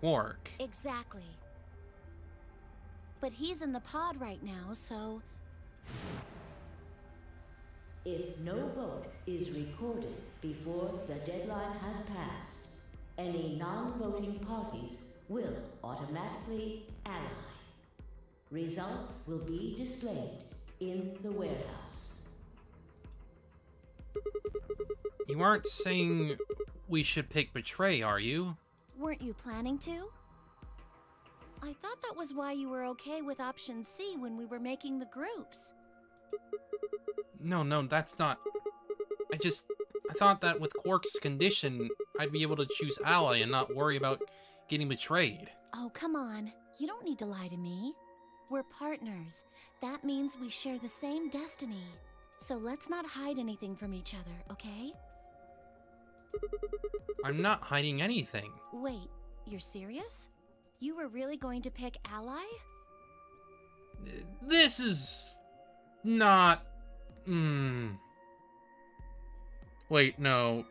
Quark. Exactly. But he's in the pod right now, so... If no vote is recorded before the deadline has passed, any non-voting parties will automatically ally. Results will be displayed in the warehouse. You aren't saying we should pick Betray, are you? Weren't you planning to? I thought that was why you were okay with option C when we were making the groups. No, that's not... I thought that with Quark's condition, I'd be able to choose Ally and not worry about getting betrayed. Oh, come on. You don't need to lie to me. We're partners. That means we share the same destiny. So let's not hide anything from each other, okay? I'm not hiding anything. Wait, you're serious? You were really going to pick Ally? This is... not... Wait, no.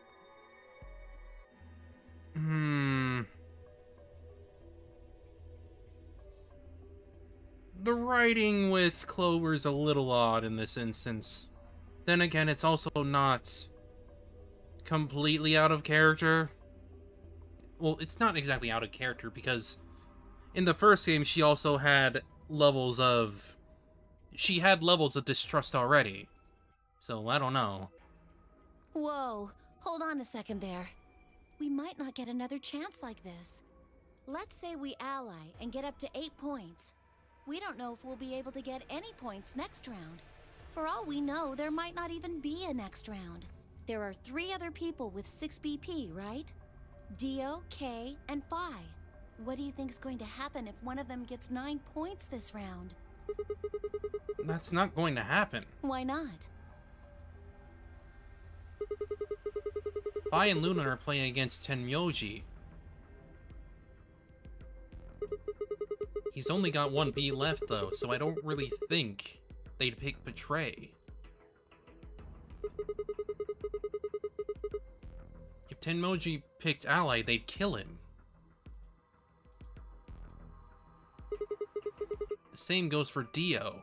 The writing with Clover's a little odd in this instance. Then again, it's also not completely out of character. Well, it's not exactly out of character because in the first game she also had levels of... She had levels of distrust already. So, I don't know. Whoa, hold on a second there. We might not get another chance like this. Let's say we ally and get up to 8 points. We don't know if we'll be able to get any points next round. For all we know, there might not even be a next round. There are 3 other people with 6 BP, right? Dio, Kay, and Phi. What do you think's going to happen if one of them gets 9 points this round? That's not going to happen. Why not? Phi and Luna are playing against Tenmyoji. He's only got 1 B left, though, so I don't really think they'd pick Betray. If Tenmyoji picked Ally, they'd kill him. The same goes for Dio.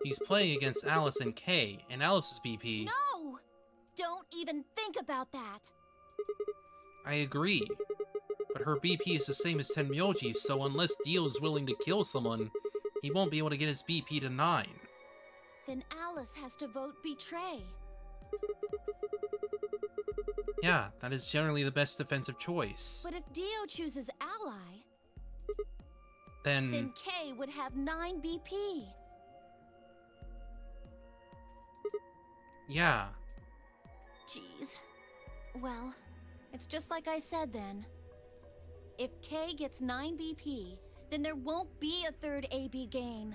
He's playing against Alice and Kay, and Alice's BP... No! Don't even think about that! I agree. But her BP is the same as Tenmyoji's, so unless Dio is willing to kill someone, he won't be able to get his BP to 9. Then Alice has to vote Betray. Yeah, that is generally the best defensive choice. But if Dio chooses Ally, then Kay would have 9 BP. Yeah. Jeez. Well, it's just like I said then. If Kay gets 9 BP, then there won't be a 3rd AB game.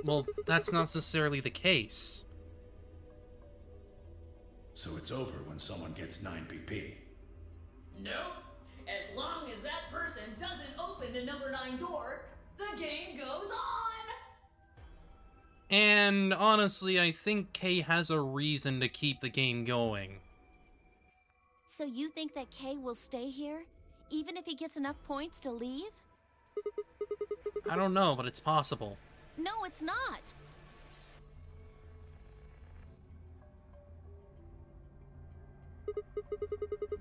Well, that's not necessarily the case. So it's over when someone gets 9 BP. Nope. As long as that person doesn't open the number 9 door, the game goes on! And honestly, I think Kay has a reason to keep the game going. So you think that Kay will stay here, even if he gets enough points to leave? I don't know, but it's possible. No, it's not!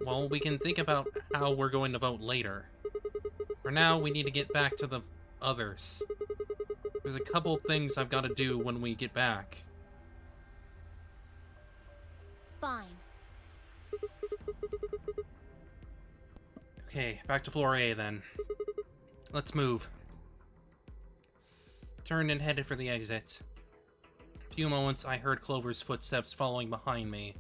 Well, we can think about how we're going to vote later. For now, we need to get back to the others. There's a couple things I've got to do when we get back. Fine. Okay, back to floor A then. Let's move. Turned and headed for the exit. A few moments, I heard Clover's footsteps following behind me.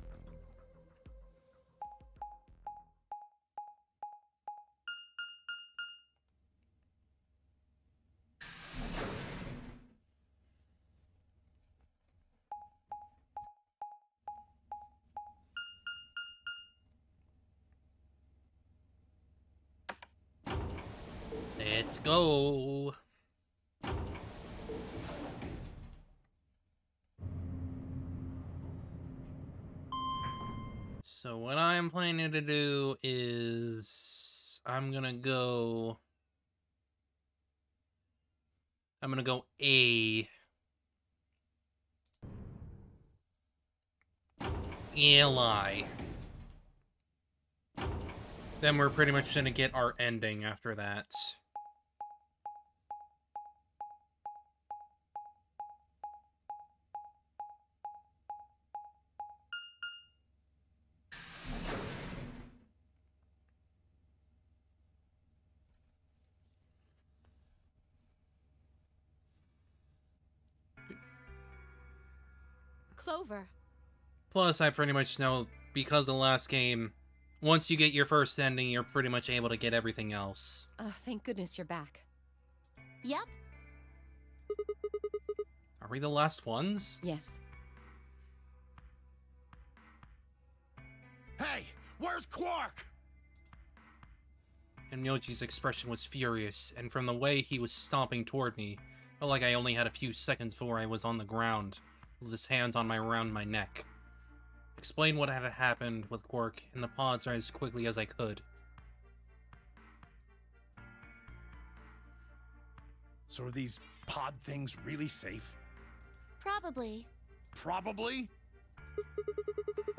Let's go. So what I'm planning to do is I'm gonna go A. Ally. Then we're pretty much gonna get our ending after that. Clover. Plus, I pretty much know, because of the last game, once you get your first ending, you're pretty much able to get everything else. Oh, thank goodness you're back. Yep. Are we the last ones? Yes. Hey, where's Quark? And Myoji's expression was furious, and from the way he was stomping toward me, felt like I only had a few seconds before I was on the ground, with his hands around my neck. Explain what had happened with Quark and the pods as quickly as I could. So are these pod things really safe? Probably. Probably?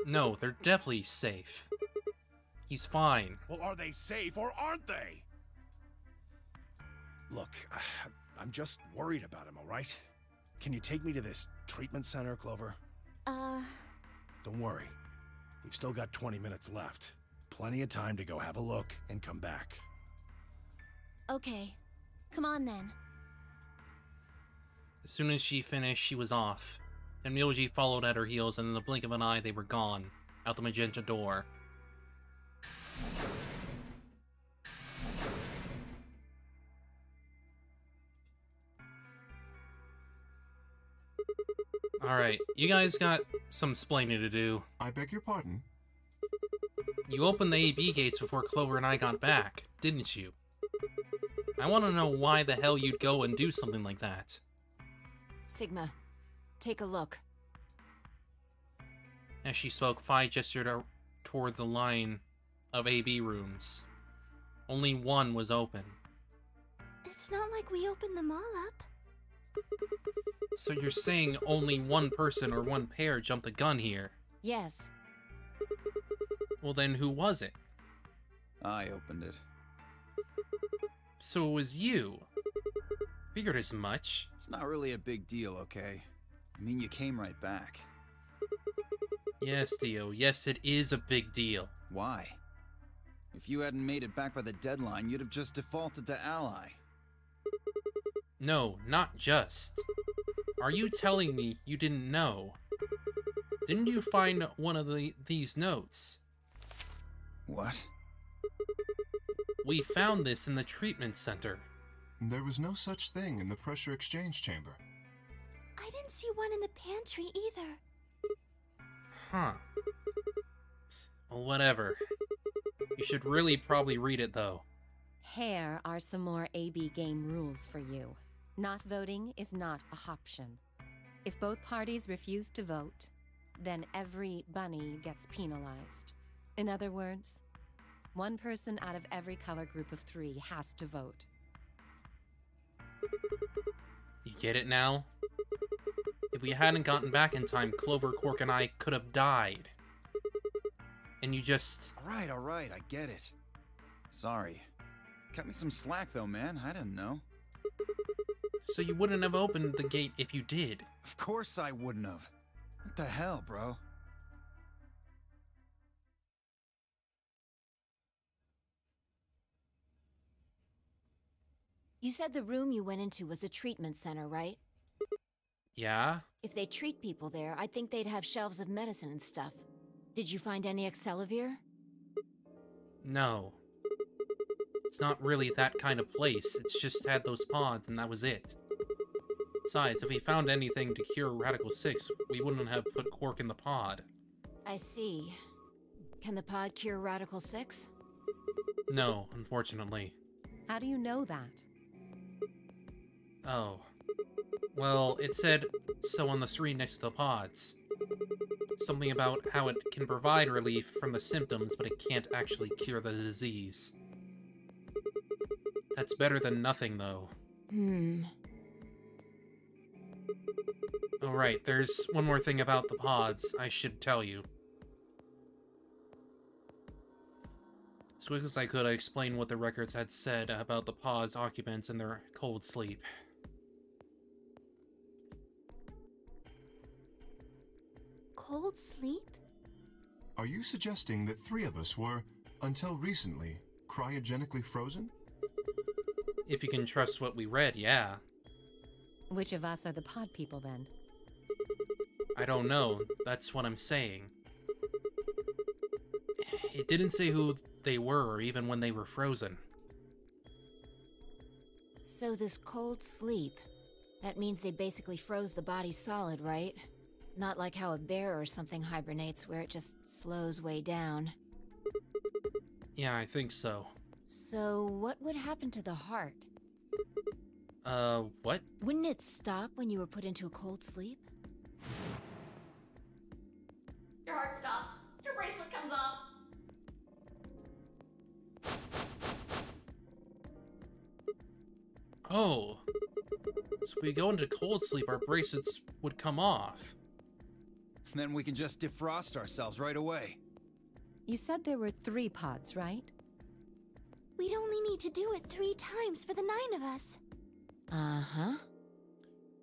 No, they're definitely safe. He's fine. Well, are they safe or aren't they? Look, I'm just worried about him, alright? Can you take me to this treatment center, Clover? Don't worry. We've still got 20 minutes left. Plenty of time to go have a look and come back. Okay. Come on then. As soon as she finished, she was off. And Myoji followed at her heels, and in the blink of an eye, they were gone, out the magenta door. Alright, you guys got some splaining to do. I beg your pardon? You opened the AB gates before Clover and I got back, didn't you? I want to know why the hell you'd go and do something like that. Sigma, take a look. As she spoke, Phi gestured toward the line of AB rooms. Only one was open. It's not like we opened them all up. So you're saying only one person or one pair jumped the gun here? Yes. Well then, who was it? I opened it. So it was you. Figured as much. It's not really a big deal, okay? I mean, you came right back. Yes, Dio. Yes, it is a big deal. Why? If you hadn't made it back by the deadline, you'd have just defaulted to Ally. No, not just. Are you telling me you didn't know? Didn't you find one of these notes? What? We found this in the treatment center. There was no such thing in the pressure exchange chamber. I didn't see one in the pantry either. Huh. Well, whatever. You should really probably read it, though. Here are some more AB game rules for you. Not voting is not a option. If both parties refuse to vote, then every bunny gets penalized. In other words, one person out of every color group of 3 has to vote. You get it now? If we hadn't gotten back in time, Clover, Quark, and I could have died. And you just... Alright, I get it. Sorry. Cut me some slack though, man. I didn't know. So you wouldn't have opened the gate if you did. Of course I wouldn't have. What the hell, bro? You said the room you went into was a treatment center, right? Yeah? If they treat people there, I'd think they'd have shelves of medicine and stuff. Did you find any Accelavir? No. It's not really that kind of place. It's just had those pods and that was it. Besides, if we found anything to cure Radical 6, we wouldn't have put Quark in the pod. I see. Can the pod cure Radical 6? No, unfortunately. How do you know that? Oh. Well, it said so on the screen next to the pods. Something about how it can provide relief from the symptoms, but it can't actually cure the disease. That's better than nothing, though. Oh, right, there's one more thing about the pods I should tell you. As quick as I could, I explained what the records had said about the pod's occupants and their cold sleep. Cold sleep? Are you suggesting that 3 of us were, until recently, cryogenically frozen? If you can trust what we read, yeah. Which of us are the pod people, then? I don't know. That's what I'm saying. It didn't say who they were or even when they were frozen. So this cold sleep, that means they basically froze the body solid, right? Not like how a bear or something hibernates where it just slows way down. Yeah, I think so. So what would happen to the heart? What? Wouldn't it stop when you were put into a cold sleep? Your heart stops. Your bracelet comes off. Oh. So if we go into cold sleep, our bracelets would come off. Then we can just defrost ourselves right away. You said there were 3 pods, right? We'd only need to do it 3 times for the 9 of us. Uh-huh.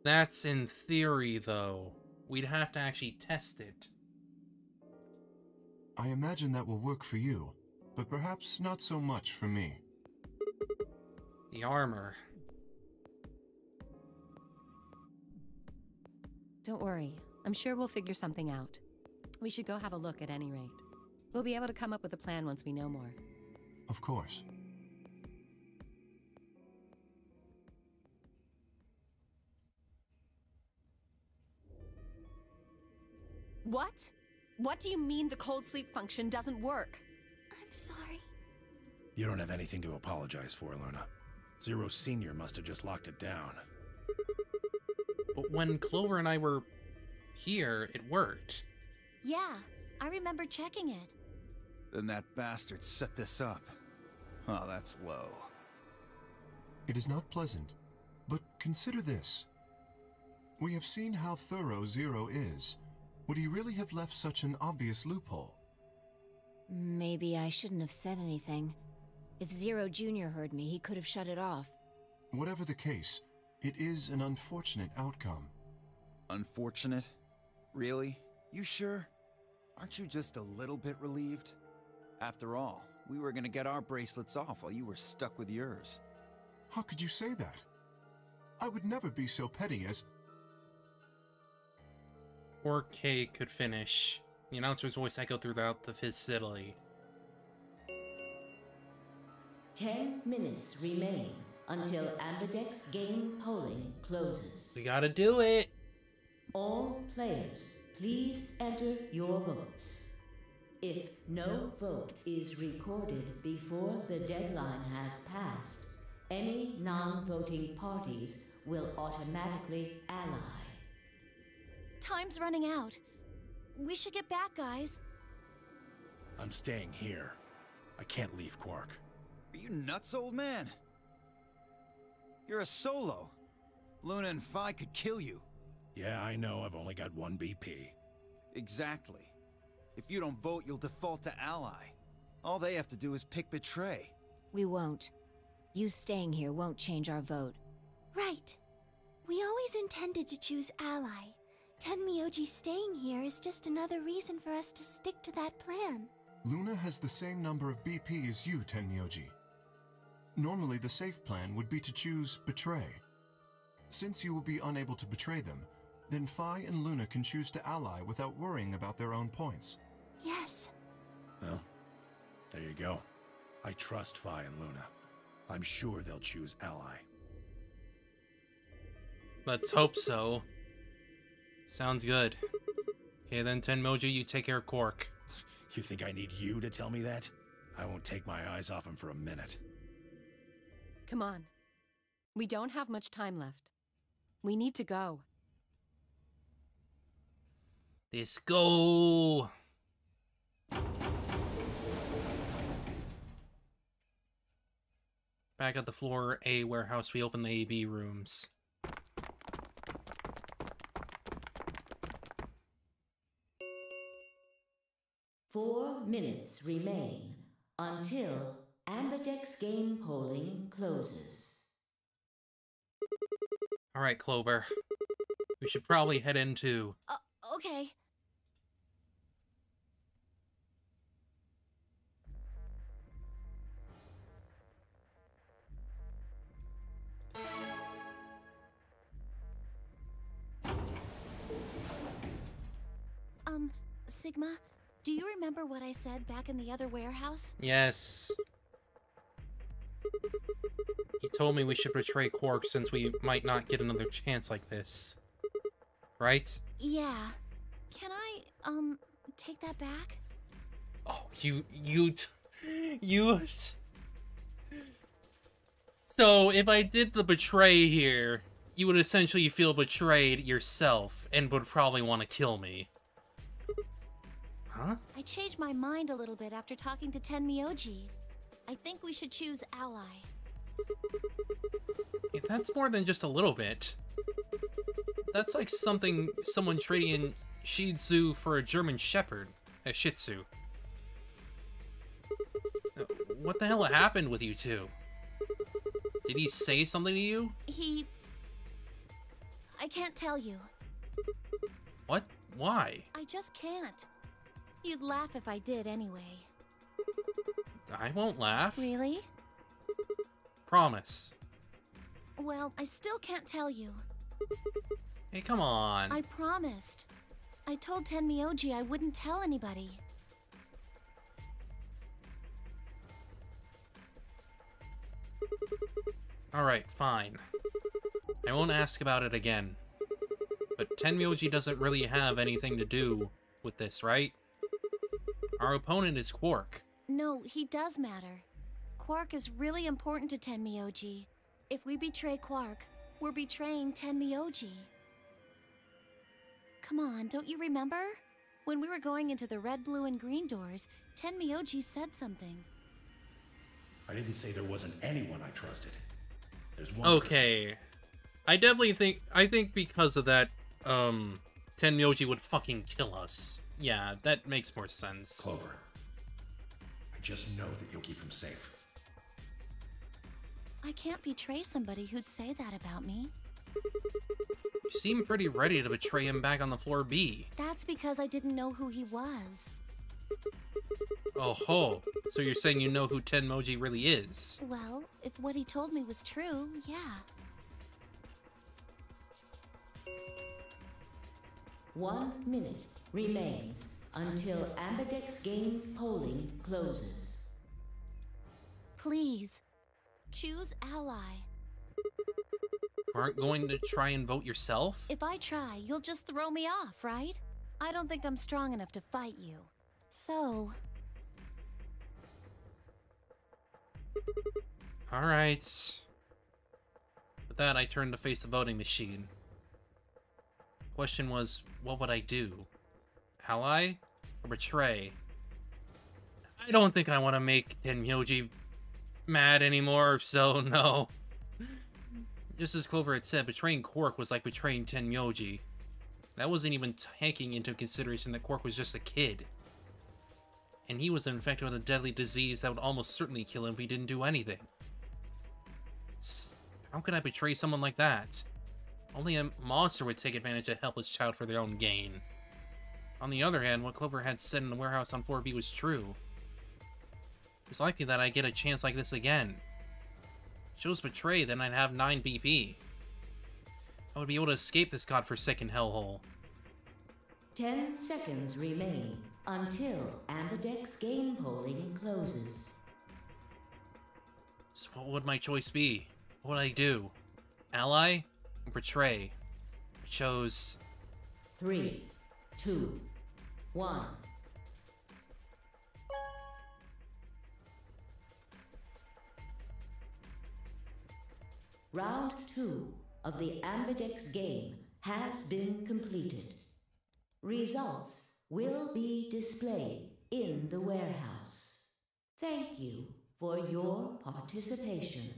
That's in theory, though. We'd have to actually test it. I imagine that will work for you, but perhaps not so much for me. The armor. Don't worry. I'm sure we'll figure something out. We should go have a look at any rate. We'll be able to come up with a plan once we know more. Of course. What? What do you mean the cold sleep function doesn't work? I'm sorry. You don't have anything to apologize for, Luna. Zero Senior must have just locked it down. But when Clover and I were here, it worked. Yeah, I remember checking it. Then that bastard set this up. Oh, that's low. It is not pleasant, but consider this. We have seen how thorough Zero is. Would he really have left such an obvious loophole? Maybe I shouldn't have said anything. If Zero Jr. heard me, he could have shut it off. Whatever the case, it is an unfortunate outcome. Unfortunate? Really? You sure? Aren't you just a little bit relieved? After all, we were gonna get our bracelets off while you were stuck with yours. How could you say that? I would never be so petty as... Or K could finish. The announcer's voice echoed throughout the facility. 10 minutes remain until Ambidex game polling closes. We gotta do it! All players, please enter your votes. If no vote is recorded before the deadline has passed, any non-voting parties will automatically ally. Time's running out. We should get back, guys. I'm staying here. I can't leave Quark. Are you nuts, old man? You're a solo. Luna and Phi could kill you. Yeah, I know. I've only got 1 BP. Exactly. If you don't vote, you'll default to ally. All they have to do is pick betray. We won't. You staying here won't change our vote. Right. We always intended to choose ally. Tenmyoji staying here is just another reason for us to stick to that plan. Luna has the same number of BP as you, Tenmyoji. Normally, the safe plan would be to choose Betray. Since you will be unable to betray them, then Phi and Luna can choose to ally without worrying about their own points. Yes. Well, there you go. I trust Phi and Luna. I'm sure they'll choose ally. Let's hope so. Sounds good. Okay, then Tenmoji, you take care of Quark. You think I need you to tell me that? I won't take my eyes off him for a minute. Come on. We don't have much time left. We need to go. Let's go. Back at the floor A warehouse, we open the AB rooms. Four minutes remain until Ambidex game polling closes. Alright, Clover. We should probably head into... Okay. Sigma, do you remember what I said back in the other warehouse? Yes. You told me we should betray Quark since we might not get another chance like this. Right? Yeah. Can I, take that back? Oh, So, if I did the betray here, you would essentially feel betrayed yourself and would probably want to kill me. Huh? I changed my mind a little bit after talking to Tenmyoji. I think we should choose ally. Yeah, that's more than just a little bit. That's like someone trading Shih Tzu for a German Shepherd. A Shih Tzu. What the hell happened with you two? Did he say something to you? I can't tell you. What? Why? I just can't. You'd laugh if I did anyway. I won't laugh. Really? Promise. Well, I still can't tell you. Hey, come on. I promised. I told Tenmyoji I wouldn't tell anybody. Alright, fine. I won't ask about it again. But Tenmyoji doesn't really have anything to do with this, right? Our opponent is Quark. No, he does matter. Quark is really important to Tenmyoji. If we betray Quark, we're betraying Tenmyoji. Come on, don't you remember? When we were going into the red, blue, and green doors, Tenmyoji said something. I didn't say there wasn't anyone I trusted. There's one Okay. I definitely think because of that, Tenmyoji would fucking kill us. Yeah, that makes more sense. Clover. I just know that you'll keep him safe. I can't betray somebody who'd say that about me. You seem pretty ready to betray him back on the floor B. That's because I didn't know who he was. Oh ho, so you're saying you know who Tenmyoji really is? Well, if what he told me was true, yeah. 1 minute remains until Ambidex game polling closes. Please, choose ally. You aren't going to try and vote yourself? If I try, you'll just throw me off, right? I don't think I'm strong enough to fight you. So... Alright. With that, I turned to face the voting machine. Question was, what would I do? Ally? Or betray? I don't think I want to make Tenmyoji mad anymore, so no. Just as Clover had said, betraying Quark was like betraying Tenmyoji. That wasn't even taking into consideration that Quark was just a kid. And he was infected with a deadly disease that would almost certainly kill him if he didn't do anything. How could I betray someone like that? Only a monster would take advantage of a helpless child for their own gain. On the other hand, what Clover had said in the warehouse on 4B was true. It's likely that I'd get a chance like this again. Chose betray, then I'd have 9 BP. I would be able to escape this godforsaken hellhole. 10 seconds remain until Ambidex game polling closes. So what would my choice be? What would I do? Ally? Or betray? I chose... 3, 2, 1. Round 2 of the Ambidex game has been completed. Results will be displayed in the warehouse. Thank you for your participation.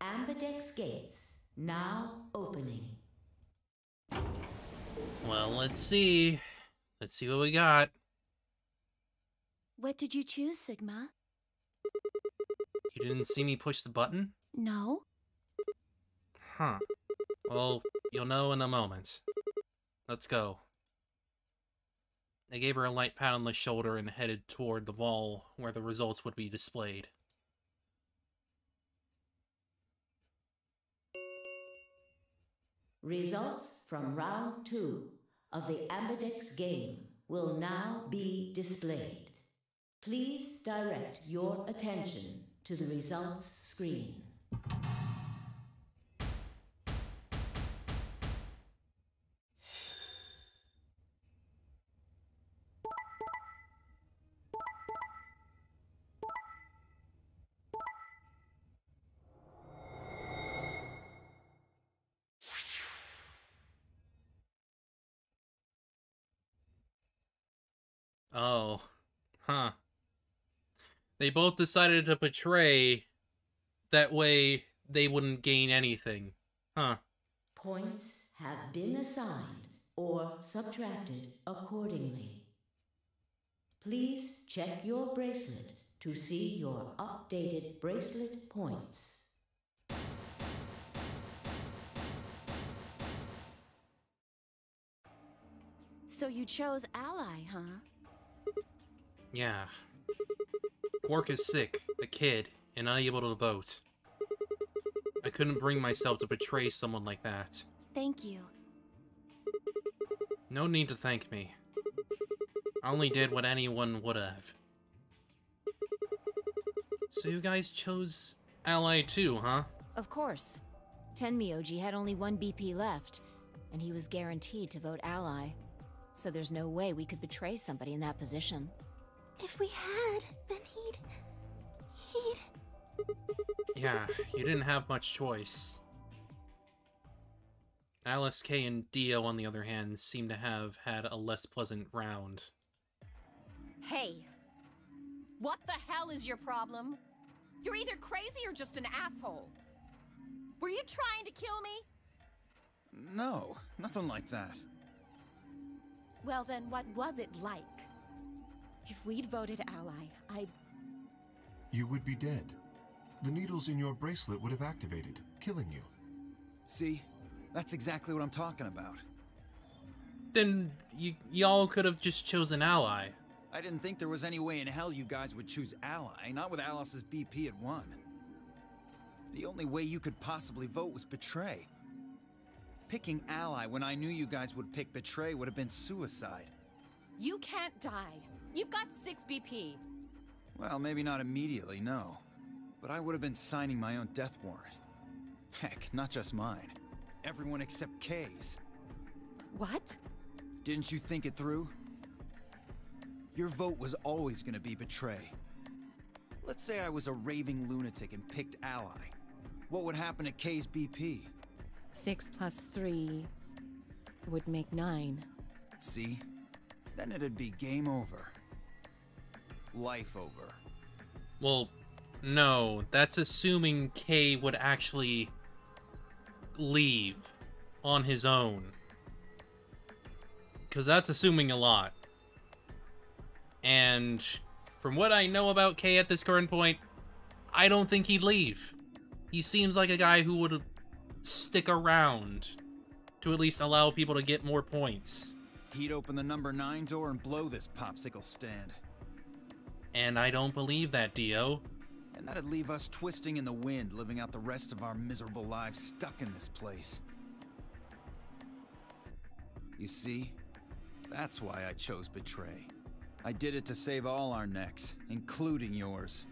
Ambidex gates now opening. Well, let's see. Let's see what we got. What did you choose, Sigma? You didn't see me push the button? No? Huh. Well, you'll know in a moment. Let's go. I gave her a light pat on the shoulder and headed toward the wall where the results would be displayed. Results from round 2 of the Ambidex game will now be displayed. Please direct your attention to the results screen. Oh. Huh. They both decided to betray. That way, they wouldn't gain anything. Huh. Points have been assigned or subtracted accordingly. Please check your bracelet to see your updated bracelet points. So you chose Ally, huh? Yeah. Quark is sick, a kid, and unable to vote. I couldn't bring myself to betray someone like that. Thank you. No need to thank me. I only did what anyone would have. So you guys chose Ally too, huh? Of course. Tenmyoji had only one BP left, and he was guaranteed to vote ally. So there's no way we could betray somebody in that position. If we had, then he'd... Yeah, you didn't have much choice. Alice, Kay, and Dio, on the other hand, seem to have had a less pleasant round. Hey! What the hell is your problem? You're either crazy or just an asshole. Were you trying to kill me? No, nothing like that. Well then, what was it like? If we'd voted ally, I'd... You would be dead. The needles in your bracelet would have activated, killing you. See? That's exactly what I'm talking about. Then y'all could have just chosen Ally. I didn't think there was any way in hell you guys would choose ally, not with Alice's BP at 1. The only way you could possibly vote was betray. Picking ally when I knew you guys would pick betray would have been suicide. You can't die. You've got 6 BP. Well, maybe not immediately, no. But I would have been signing my own death warrant. Heck, not just mine. Everyone except Kay's. What? Didn't you think it through? Your vote was always gonna be betray. Let's say I was a raving lunatic and picked ally. What would happen to Kay's BP? 6 plus 3 would make 9. See? Then it'd be game over. Life over. Well, no, that's assuming Kay would actually leave on his own. Because that's assuming a lot. And from what I know about Kay at this current point, I don't think he'd leave. He seems like a guy who would stick around to at least allow people to get more points. He'd open the number 9 door and blow this popsicle stand. And I don't believe that, Dio. And that'd leave us twisting in the wind, living out the rest of our miserable lives stuck in this place. You see? That's why I chose betray. I did it to save all our necks, including yours.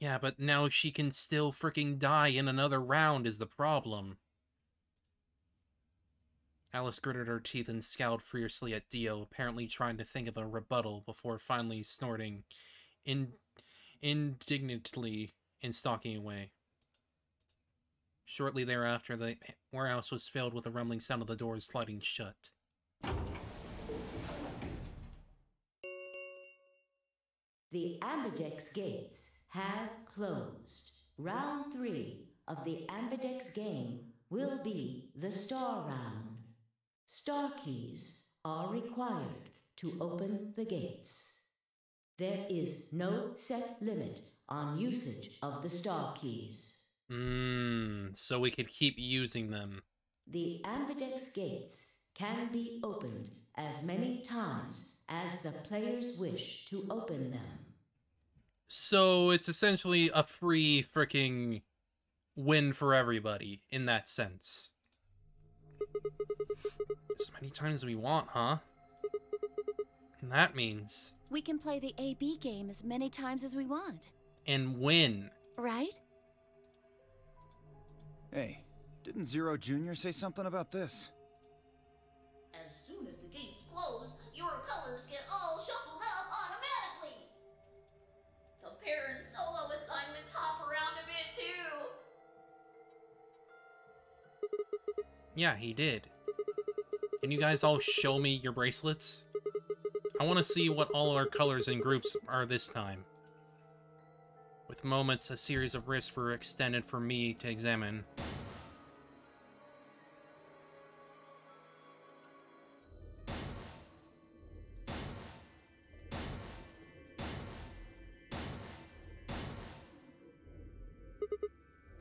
Yeah, but now she can still freaking die in another round is the problem. Alice gritted her teeth and scowled fiercely at Dio, apparently trying to think of a rebuttal before finally snorting indignantly and stalking away. Shortly thereafter, warehouse was filled with the rumbling sound of the doors sliding shut. The Ambidex gates have closed. Round 3 of the Ambidex game will be the Star Round. Star keys are required to open the gates. There is no set limit on usage of the Star keys. So we could keep using them. The Ambidex gates can be opened as many times as the players wish to open them. So it's essentially a free freaking win for everybody in that sense. As many times as we want, huh? And that means... We can play the AB game as many times as we want. And win. Right? Hey, didn't Zero Jr. say something about this? As soon as the gates close, your colors get all shuffled up automatically. The pair and solo assignments hop around a bit too. Yeah, he did. Can you guys all show me your bracelets? I want to see what all our colors and groups are this time. With moments, a series of risks were extended for me to examine.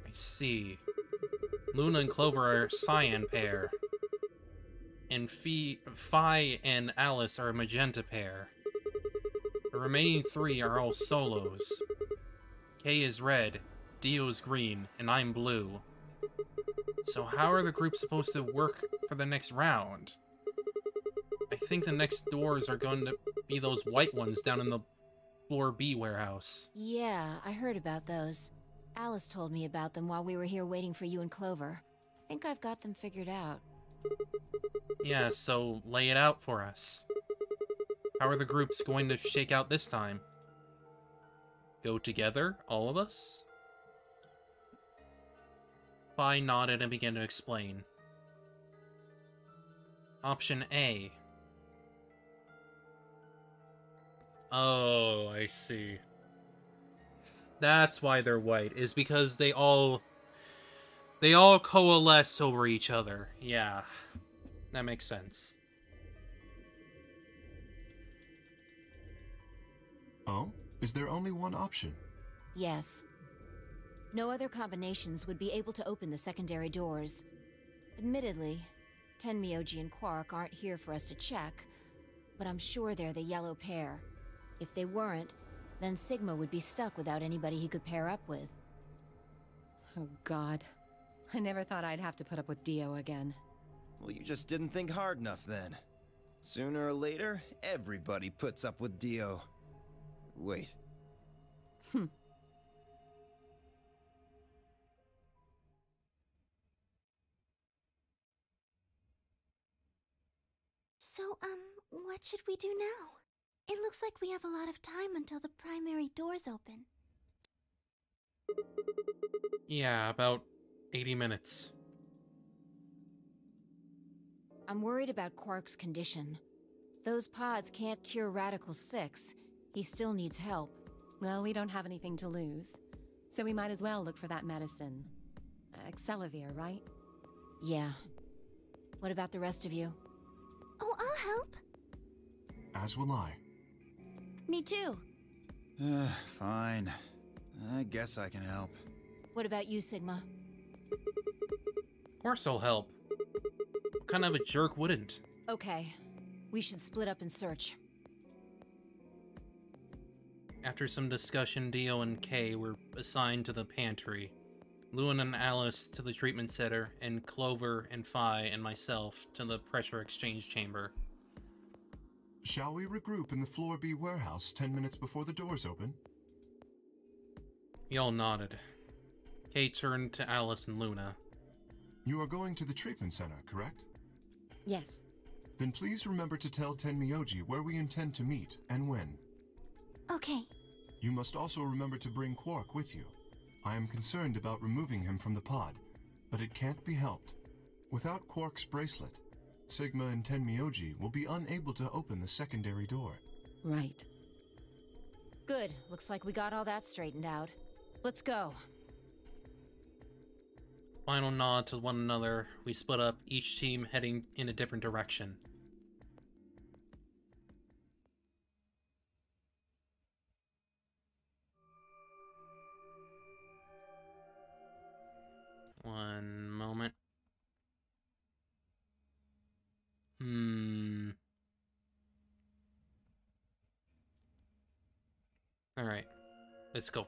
I see. Luna and Clover are a cyan pair. And Phi and Alice are a magenta pair. The remaining 3 are all solos. Kay is red, Dio's green, and I'm blue. So how are the groups supposed to work for the next round? I think the next doors are going to be those white ones down in the Floor B warehouse. Yeah, I heard about those. Alice told me about them while we were here waiting for you and Clover. I think I've got them figured out. Yeah, so lay it out for us. How are the groups going to shake out this time? Go together, all of us? Phi nodded and began to explain. Option A. Oh, I see. That's why they're white, is because they all coalesce over each other. Yeah, that makes sense. Oh? Is there only one option? Yes. No other combinations would be able to open the secondary doors. Admittedly, Tenmyoji and Quark aren't here for us to check, but I'm sure they're the yellow pair. If they weren't, then Sigma would be stuck without anybody he could pair up with. Oh god. I never thought I'd have to put up with Dio again. Well, you just didn't think hard enough then. Sooner or later, everybody puts up with Dio. Wait. So, what should we do now? It looks like we have a lot of time until the primary doors open. Yeah, about 80 minutes. I'm worried about Quark's condition. Those pods can't cure Radical 6. He still needs help. Well, we don't have anything to lose, so we might as well look for that medicine. Excelavir, right? Yeah. What about the rest of you? Oh, I'll help. As will I. Me too. Fine. I guess I can help. What about you, Sigma? Of course I'll help. What kind of a jerk wouldn't? Okay. We should split up and search. After some discussion, Dio and Kay were assigned to the pantry, Luna and Alice to the treatment center, and Clover and Phi and myself to the pressure exchange chamber. Shall we regroup in the Floor B warehouse 10 minutes before the doors open? We all nodded. Kay turned to Alice and Luna. You are going to the treatment center, correct? Yes. Then please remember to tell Tenmyoji where we intend to meet and when. Okay. You must also remember to bring Quark with you. I am concerned about removing him from the pod, but it can't be helped. Without Quark's bracelet, Sigma and Tenmyoji will be unable to open the secondary door. Right. Good. Looks like we got all that straightened out. Let's go. Final nod to one another, we split up, each team heading in a different direction. One moment. Alright, let's go.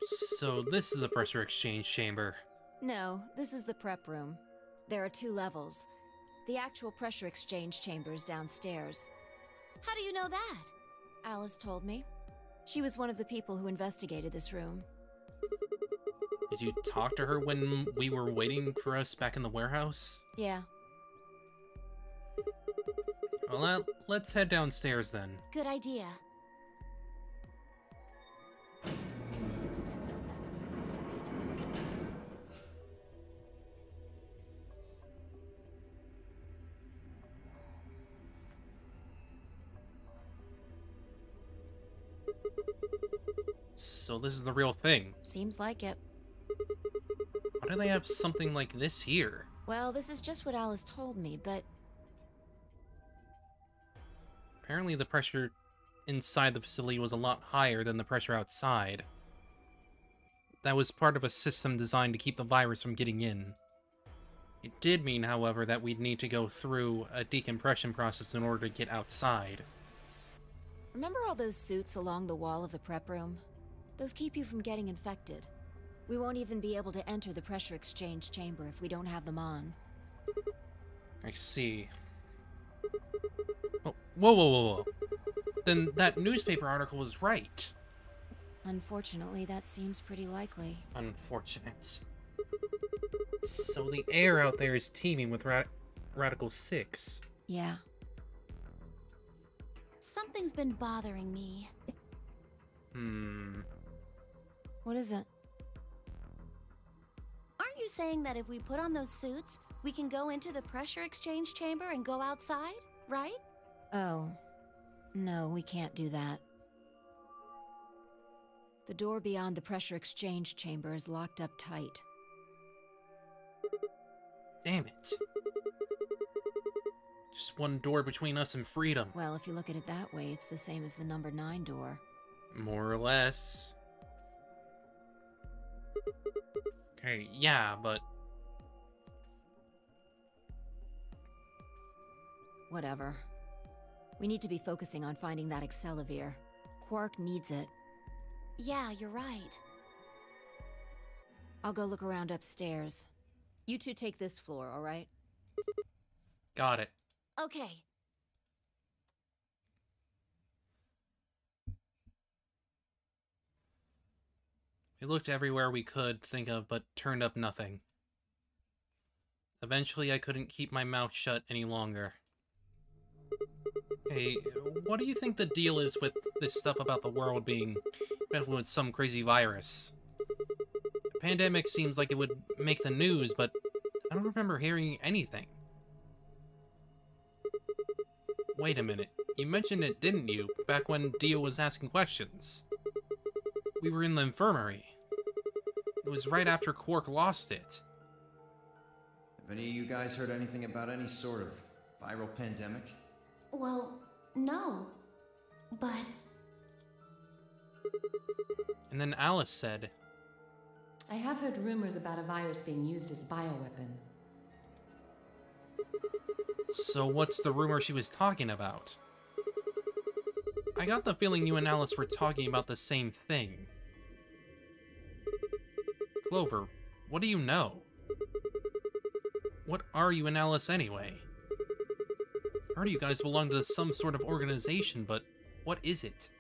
So this is the pressure exchange chamber. No, this is the prep room. There are 2 levels. The actual pressure exchange chamber is downstairs. How do you know that? Alice told me. She was one of the people who investigated this room. Did you talk to her when we were waiting for us back in the warehouse? Yeah. Well, let's head downstairs then. Good idea. So this is the real thing. Seems like it. Why do they have something like this here? Well, this is just what Alice told me, but... Apparently the pressure inside the facility was a lot higher than the pressure outside. That was part of a system designed to keep the virus from getting in. It did mean, however, that we'd need to go through a decompression process in order to get outside. Remember all those suits along the wall of the prep room? Those keep you from getting infected. We won't even be able to enter the pressure exchange chamber if we don't have them on. I see. Oh, whoa. Then that newspaper article was right. Unfortunately, that seems pretty likely. Unfortunate. So the air out there is teeming with Radical 6. Yeah. Something's been bothering me. What is it? Aren't you saying that if we put on those suits, we can go into the pressure exchange chamber and go outside, right? Oh. No, we can't do that. The door beyond the pressure exchange chamber is locked up tight. Damn it. Just one door between us and freedom. Well, if you look at it that way, it's the same as the number 9 door. More or less. Okay, yeah, but... Whatever. We need to be focusing on finding that Accelavir. Quark needs it. Yeah, you're right. I'll go look around upstairs. You two take this floor, all right? Got it. Okay. We looked everywhere we could think of, but turned up nothing. Eventually, I couldn't keep my mouth shut any longer. Hey, what do you think the deal is with this stuff about the world being infected with some crazy virus? The pandemic seems like it would make the news, but I don't remember hearing anything. Wait a minute, you mentioned it, didn't you, back when Dio was asking questions? We were in the infirmary. It was right after Quark lost it. Have any of you guys heard anything about any sort of viral pandemic? Well, no. But... And then Alice said, I have heard rumors about a virus being used as a bioweapon. so what's the rumor she was talking about? I got the feeling you and Alice were talking about the same thing. Clover, what do you know? What are you and Alice anyway? I heard you guys belong to some sort of organization, but what is it?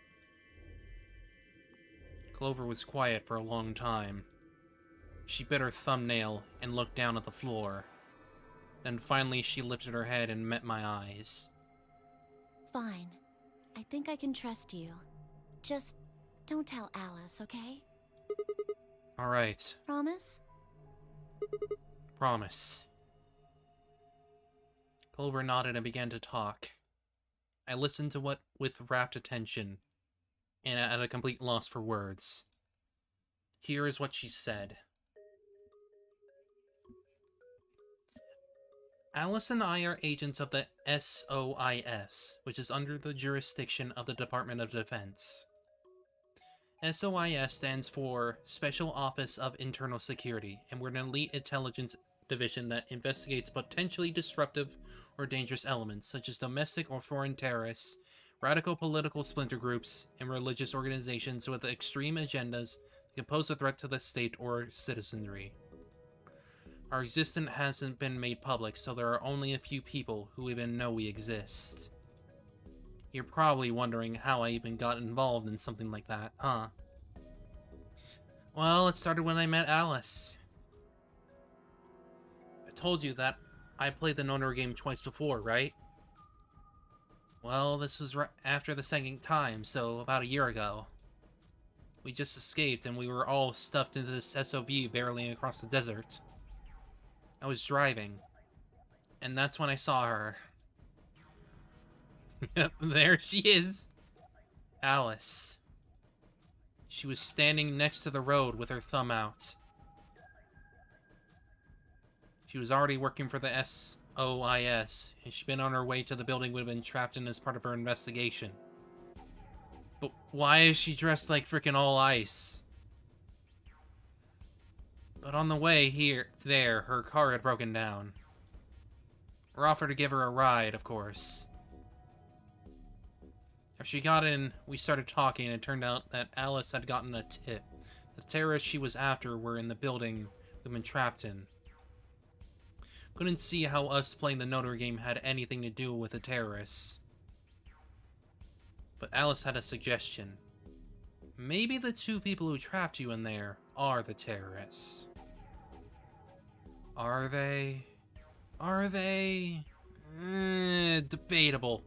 Clover was quiet for a long time. She bit her thumbnail and looked down at the floor. Then finally she lifted her head and met my eyes. Fine. I think I can trust you. Just don't tell Alice, okay? Alright. Promise? Promise. Clover nodded and began to talk. I listened to what with rapt attention, and at a complete loss for words. Here is what she said. Alice and I are agents of the SOIS, which is under the jurisdiction of the Department of Defense. SOIS stands for Special Office of Internal Security, and we're an elite intelligence division that investigates potentially disruptive or dangerous elements, such as domestic or foreign terrorists, radical political splinter groups, and religious organizations with extreme agendas that can pose a threat to the state or citizenry. Our existence hasn't been made public, so there are only a few people who even know we exist. You're probably wondering how I even got involved in something like that, huh? Well, it started when I met Alice. I told you that I played the Nonor game twice before, right? Well, this was after the second time, so about a year ago. We just escaped and we were all stuffed into this SOV barreling across the desert. I was driving, and that's when I saw her. Yep, there she is. Alice. She was standing next to the road with her thumb out. She was already working for the SOIS, and she'd been on her way to the building we'd been trapped in as part of her investigation. But why is she dressed like frickin' all ice? But on the way there, her car had broken down. We offered to give her a ride, of course. After she got in, we started talking, and it turned out that Alice had gotten a tip. The terrorists she was after were in the building we've been trapped in. Couldn't see how us playing the Nonor game had anything to do with the terrorists. But Alice had a suggestion. Maybe the two people who trapped you in there are the terrorists. Are they? Are they? Debatable.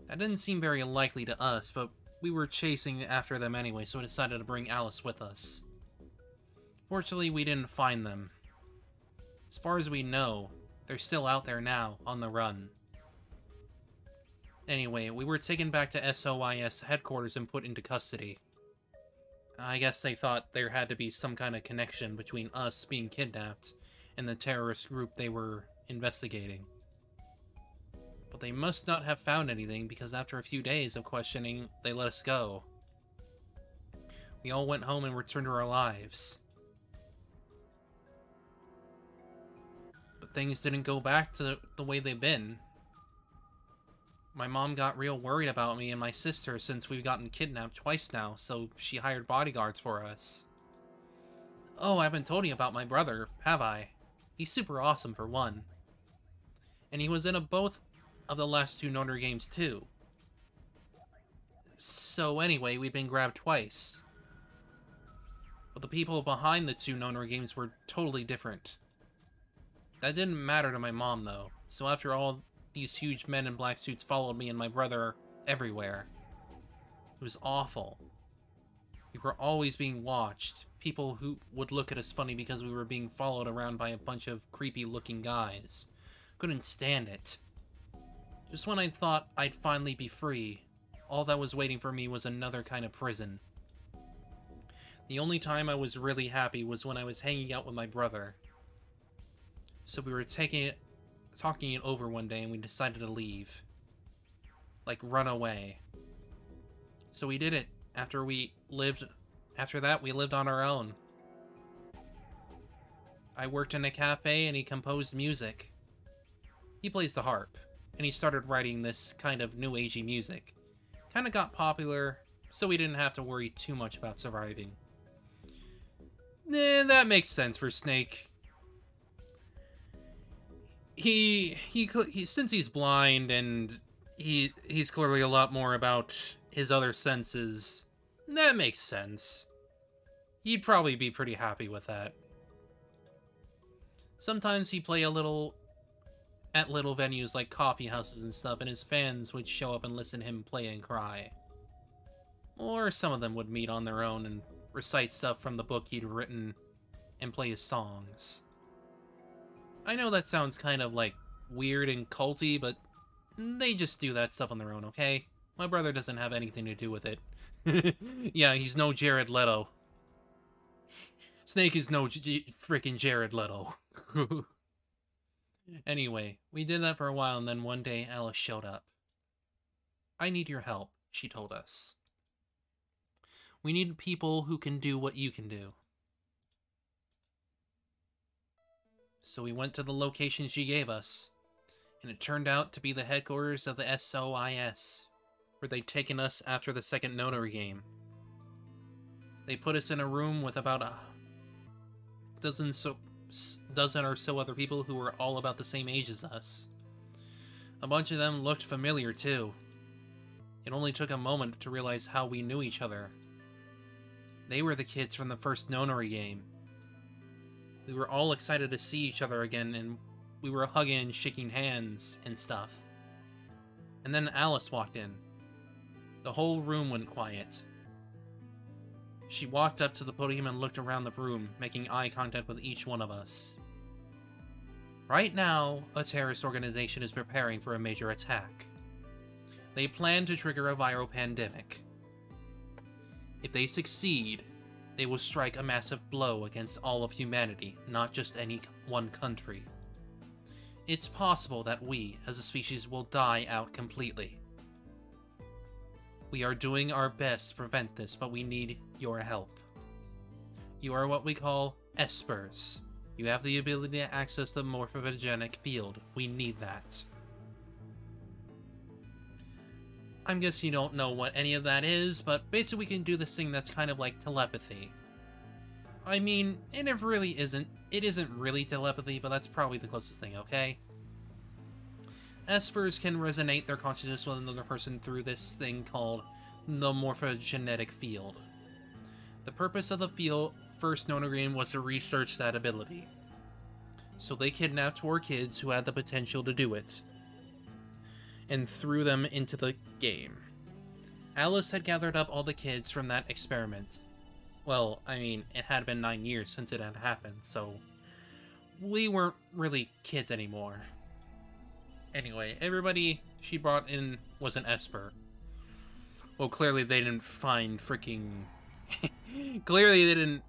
That didn't seem very likely to us, but we were chasing after them anyway, so we decided to bring Alice with us. Fortunately, we didn't find them. As far as we know, they're still out there now, on the run. Anyway, we were taken back to SOIS headquarters and put into custody. I guess they thought there had to be some kind of connection between us being kidnapped and the terrorist group they were investigating. But they must not have found anything, because after a few days of questioning, they let us go. We all went home and returned to our lives. But things didn't go back to the way they've been. My mom got real worried about me and my sister since we've gotten kidnapped twice now, so she hired bodyguards for us. Oh, I haven't told you about my brother, have I? He's super awesome, for one. And he was in both of the last two Nonor games, too. So anyway, we've been grabbed twice. But the people behind the two Nonor games were totally different. That didn't matter to my mom, though. So after all, these huge men in black suits followed me and my brother everywhere. It was awful. We were always being watched. People who would look at us funny because we were being followed around by a bunch of creepy-looking guys. Couldn't stand it. Just when I thought I'd finally be free, all that was waiting for me was another kind of prison. The only time I was really happy was when I was hanging out with my brother. So we were talking it over one day, and we decided to leave. Like, run away. So we did it. After that, we lived on our own. I worked in a cafe, and he composed music. He plays the harp, and he started writing this kind of new agey music. Kinda got popular, so we didn't have to worry too much about surviving. That makes sense for Snake. He since he's blind and he's clearly a lot more about his other senses, that makes sense. He'd probably be pretty happy with that. Sometimes he'd play at little venues like coffee houses and stuff, and his fans would show up and listen to him play and cry. Or some of them would meet on their own and recite stuff from the book he'd written and play his songs. I know that sounds kind of like weird and culty, but they just do that stuff on their own, okay? My brother doesn't have anything to do with it. Yeah, he's no Jared Leto. Snake is no freaking Jared Leto. Anyway, we did that for a while, and then one day Alice showed up. I need your help, she told us. We need people who can do what you can do. So we went to the location she gave us, and it turned out to be the headquarters of the SOIS, where they'd taken us after the second Notary game. They put us in a room with about a dozen or so other people who were all about the same age as us. A bunch of them looked familiar, too. It only took a moment to realize how we knew each other. They were the kids from the first Notary game. We were all excited to see each other again, and we were hugging and shaking hands and stuff. And then Alice walked in. The whole room went quiet. She walked up to the podium and looked around the room, making eye contact with each one of us. Right now, a terrorist organization is preparing for a major attack. They plan to trigger a viral pandemic. If they succeed, they will strike a massive blow against all of humanity, not just any one country. It's possible that we, as a species, will die out completely. We are doing our best to prevent this, but we need your help. You are what we call espers. You have the ability to access the morphogenic field. We need that. I'm guessing you don't know what any of that is, but basically we can do this thing that's kind of like telepathy. I mean, it isn't really telepathy, but that's probably the closest thing, okay? Espers can resonate their consciousness with another person through this thing called the morphogenetic field. The purpose of the first Notary game was to research that ability. So they kidnapped 4 kids who had the potential to do it, and threw them into the game. Alice had gathered up all the kids from that experiment. Well, I mean, it had been 9 years since it had happened, so we weren't really kids anymore. Anyway, everybody she brought in was an Esper. Well, clearly they didn't find frickin'... clearly they didn't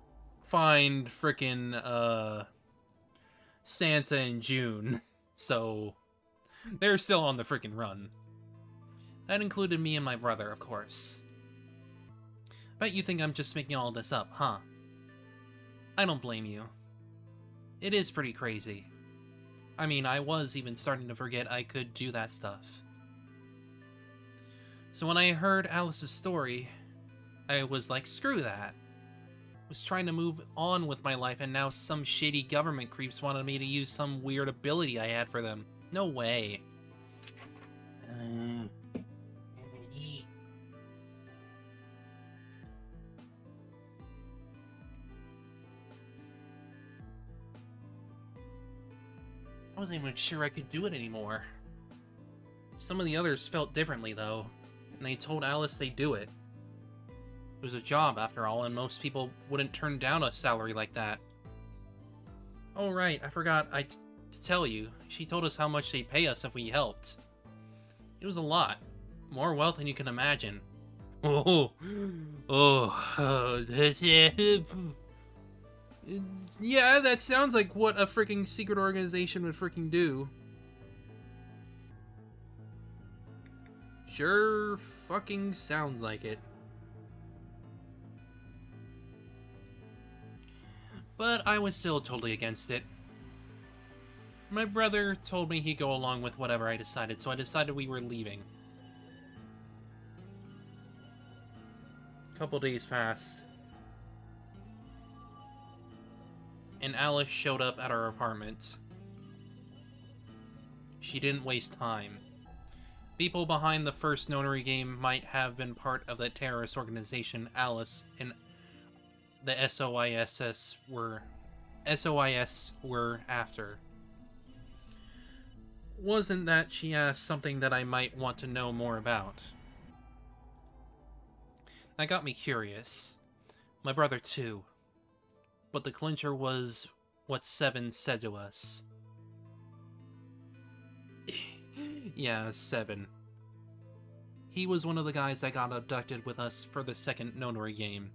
find frickin', Santa in June. So, they're still on the frickin' run. That included me and my brother, of course. Bet you think I'm just making all this up, huh? I don't blame you. It is pretty crazy. I mean, I was even starting to forget I could do that stuff. So when I heard Alice's story, I was like, screw that. I was trying to move on with my life, and now some shady government creeps wanted me to use some weird ability I had for them. No way. I wasn't even sure I could do it anymore. Some of the others felt differently, though, and they told Alice they'd do it. It was a job, after all, and most people wouldn't turn down a salary like that. Oh right, I forgot to tell you. She told us how much they'd pay us if we helped. It was a lot. More wealth than you can imagine. Yeah, that sounds like what a freaking secret organization would freaking do. Sure fucking sounds like it. But I was still totally against it. My brother told me he'd go along with whatever I decided, so I decided we were leaving. A couple days passed, and Alice showed up at our apartment. She didn't waste time. People behind the first Notary game might have been part of the terrorist organization Alice and the SOIS were after. Wasn't that she asked something that I might want to know more about. That got me curious. My brother too. But the clincher was what Seven said to us. Yeah, Seven. He was one of the guys that got abducted with us for the second Nonori game.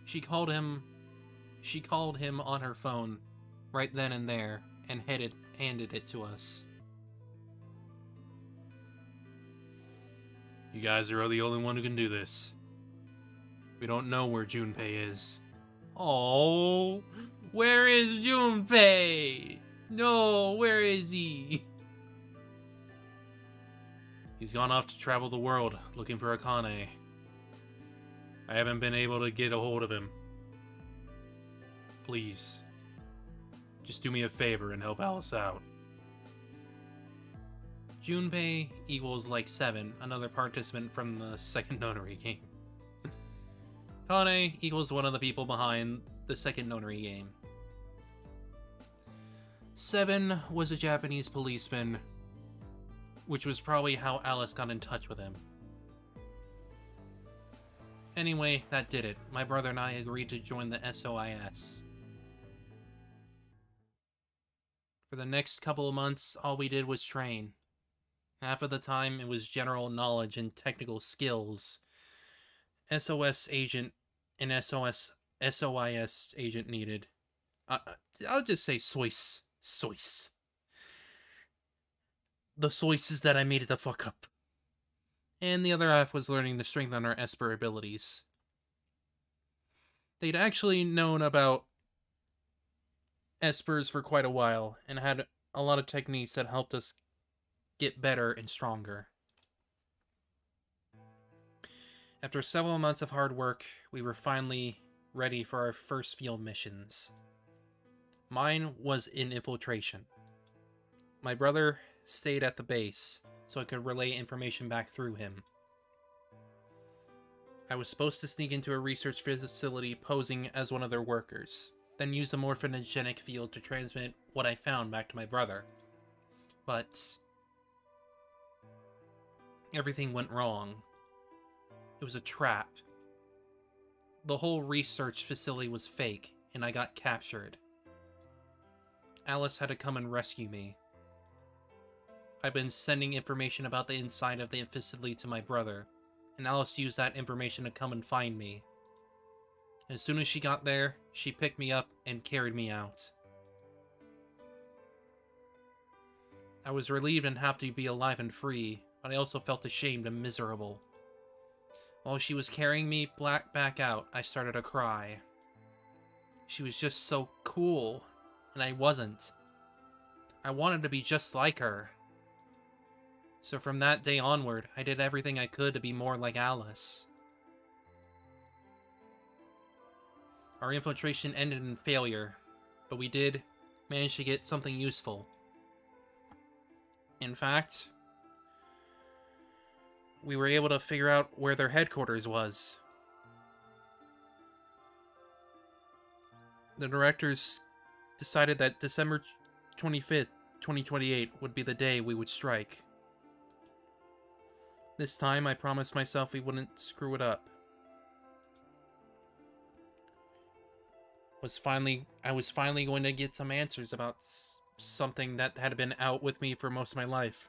She called him on her phone right then and there and handed it to us. You guys are the only one who can do this. We don't know where Junpei is. Oh, where is Junpei? No, where is he? He's gone off to travel the world looking for Akane. I haven't been able to get a hold of him. Please, just do me a favor and help Alice out. Junpei equals like 7, another participant from the second Nonori game. Kane equals one of the people behind the second Nonori game. 7 was a Japanese policeman, which was probably how Alice got in touch with him. Anyway, that did it. My brother and I agreed to join the SOIS. For the next couple of months, all we did was train. Half of the time, it was general knowledge and technical skills. SOS agent and SOIS agent needed. I'll just say SOIS. SOIS. The SOIS is that I made it the fuck up. And the other half was learning to strengthen our Esper abilities. They'd actually known about Espers for quite a while, and had a lot of techniques that helped us get better and stronger. After several months of hard work, we were finally ready for our first field missions. Mine was in infiltration. My brother stayed at the base, so I could relay information back through him. I was supposed to sneak into a research facility posing as one of their workers, then use the morphinogenic field to transmit what I found back to my brother. But everything went wrong. It was a trap. The whole research facility was fake, and I got captured. Alice had to come and rescue me. I've been sending information about the inside of the facility to my brother, and Alice used that information to come and find me. As soon as she got there, she picked me up and carried me out. I was relieved and happy to be alive and free, but I also felt ashamed and miserable. While she was carrying me back out, I started to cry. She was just so cool, and I wasn't. I wanted to be just like her. So from that day onward, I did everything I could to be more like Alice. Our infiltration ended in failure, but we did manage to get something useful. In fact, we were able to figure out where their headquarters was. The directors decided that December 25th, 2028 would be the day we would strike. This time, I promised myself we wouldn't screw it up. I was finally going to get some answers about something that had been out with me for most of my life.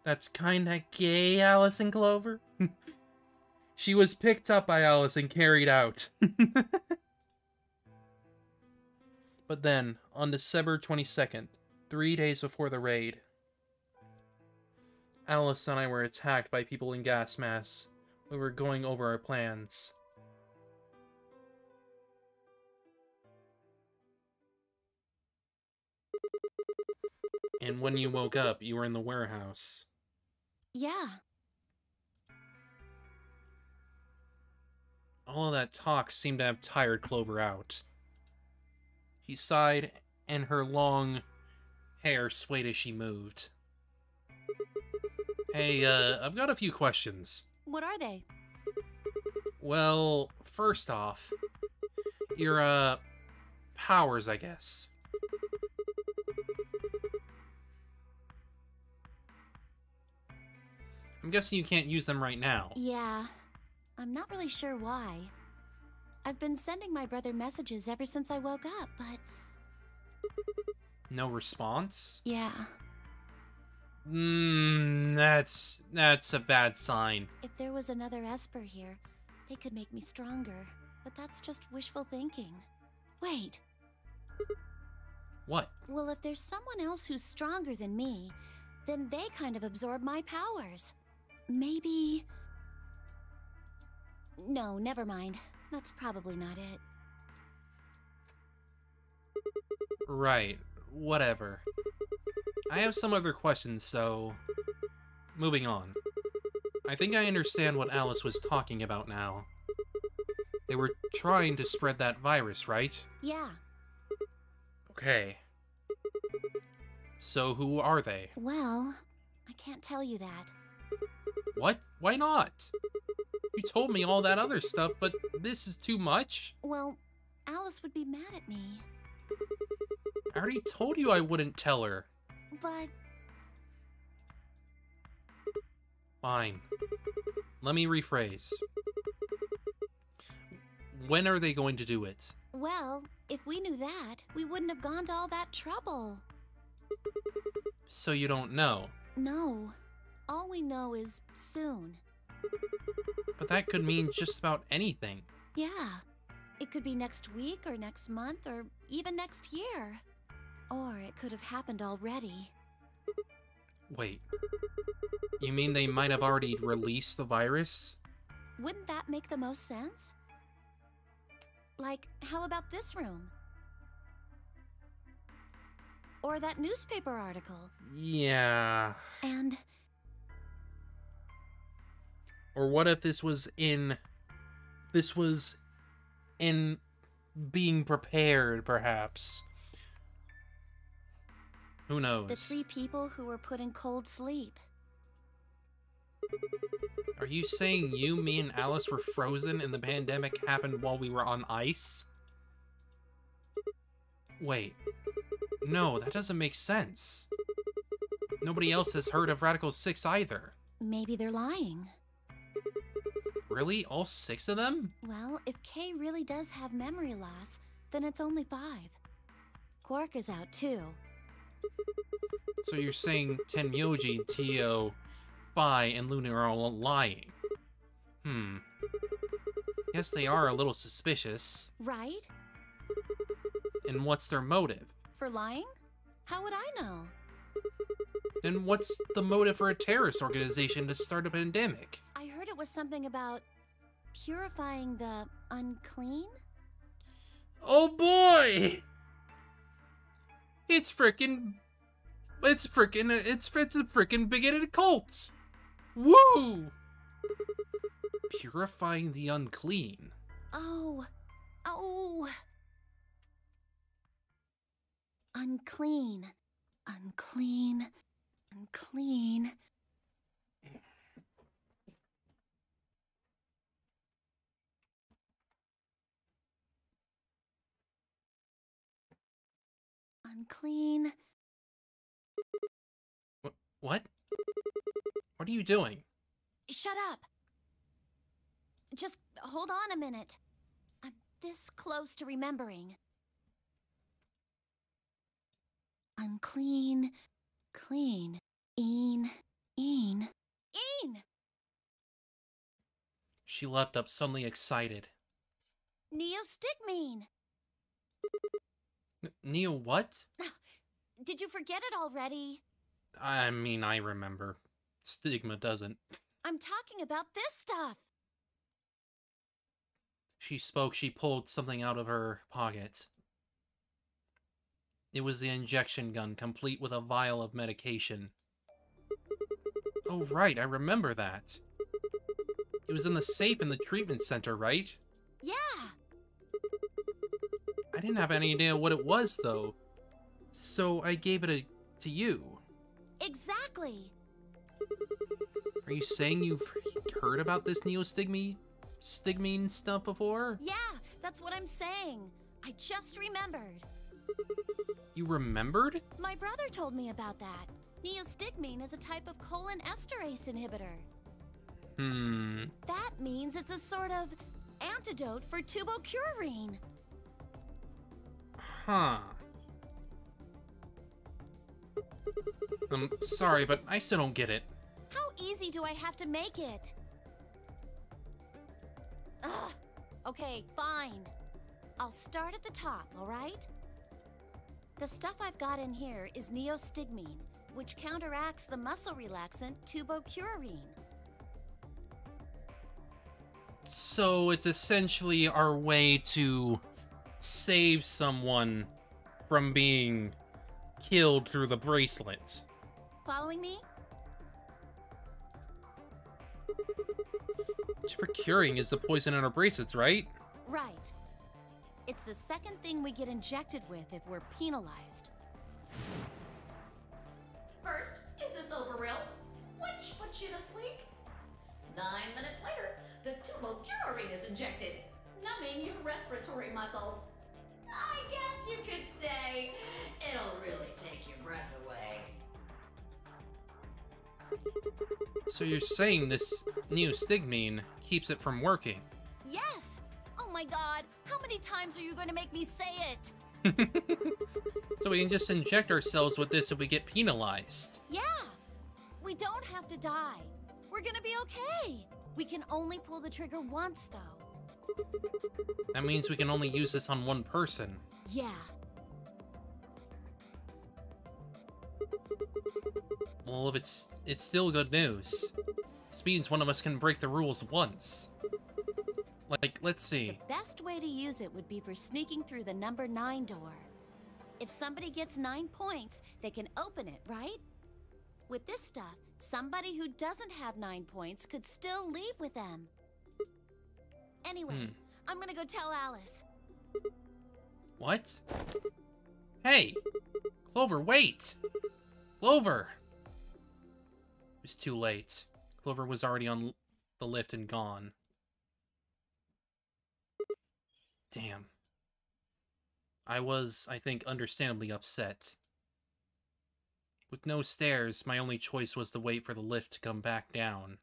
That's kinda gay, Alice and Clover. She was picked up by Alice and carried out. But then, on December 22nd, 3 days before the raid, Alice and I were attacked by people in gas masks. We were going over our plans. And when you woke up, you were in the warehouse. Yeah. All of that talk seemed to have tired Clover out. She sighed, and her long hair swayed as she moved. Hey, I've got a few questions. What are they? Well, first off, your, powers, I guess. I'm guessing you can't use them right now. Yeah. I'm not really sure why. I've been sending my brother messages ever since I woke up, but... No response? Yeah. That's a bad sign. If there was another Esper here, they could make me stronger. But that's just wishful thinking. Wait. What? Well, if there's someone else who's stronger than me, then they kind of absorb my powers. Maybe... No, never mind. That's probably not it. Right. Whatever. I have some other questions, so... Moving on. I think I understand what Alice was talking about now. They were trying to spread that virus, right? Yeah. Okay. So who are they? Well, I can't tell you that. What? Why not? You told me all that other stuff, but this is too much? Well, Alice would be mad at me. I already told you I wouldn't tell her. But... Fine. Let me rephrase. When are they going to do it? Well, if we knew that, we wouldn't have gone to all that trouble. So you don't know? No. All we know is soon. But that could mean just about anything. Yeah. It could be next week or next month or even next year. Or it could have happened already. Wait. You mean they might have already released the virus? Wouldn't that make the most sense? Like, how about this room? Or that newspaper article? Yeah. And... Or what if this was in being prepared, perhaps? Who knows? The 3 people who were put in cold sleep. Are you saying you, me, and Alice were frozen and the pandemic happened while we were on ice? Wait. No, that doesn't make sense. Nobody else has heard of Radical 6 either. Maybe they're lying. Really? All 6 of them? Well, if Kay really does have memory loss, then it's only 5. Quark is out too. So you're saying Tenmyoji, Tio, Phi, and Luna are all lying? Guess they are a little suspicious. Right? And what's their motive? For lying? How would I know? Then what's the motive for a terrorist organization to start a pandemic? I heard it was something about purifying the unclean? Oh boy! It's a frickin' bigoted cult! Woo! Purifying the unclean. Oh. Unclean. Unclean. Unclean. Unclean. What? What are you doing? Shut up. Just hold on a minute. I'm this close to remembering. Unclean. Clean. Een. She leapt up, suddenly excited. Neostigmine. Neo what? Did you forget it already? I mean, I remember. Stigma doesn't. I'm talking about this stuff. She pulled something out of her pocket. It was the injection gun, complete with a vial of medication. Oh right, I remember that. It was in the safe in the treatment center, right? Yeah. I didn't have any idea what it was, though. So I gave it to you. Exactly. Are you saying you've heard about this neostigmine stuff before? Yeah, that's what I'm saying. I just remembered. You remembered? My brother told me about that. Neostigmine is a type of colon esterase inhibitor. That means it's a sort of antidote for tubocurarine. Huh. I'm sorry, but I still don't get it. How easy do I have to make it? Ugh. Okay, fine. I'll start at the top, alright? The stuff I've got in here is neostigmine, which counteracts the muscle relaxant tubocurarine. So it's essentially our way to save someone from being killed through the bracelet. Following me? Procuring is the poison in our bracelets, right? Right. It's the second thing we get injected with if we're penalized. First, is this over real? Which puts you to sleep. 9 minutes later, the tubocurarine is injected, numbing your respiratory muscles. I guess you could say it'll really take your breath away. So you're saying this neostigmine keeps it from working? Yes! Oh my god, how many times are you going to make me say it? So we can just inject ourselves with this if we get penalized. Yeah! We don't have to die. We're gonna be okay. We can only pull the trigger once, though. That means we can only use this on one person. Yeah. Well, if it's still good news. This means one of us can break the rules once. Like, let's see. The best way to use it would be for sneaking through the number 9 door. If somebody gets 9 points, they can open it, right? With this stuff, somebody who doesn't have 9 points could still leave with them. Anyway, I'm gonna go tell Alice. What? Hey! Clover, wait! Clover! It was too late. Clover was already on the lift and gone. Damn. I was, I think, understandably upset. With no stairs, my only choice was to wait for the lift to come back down.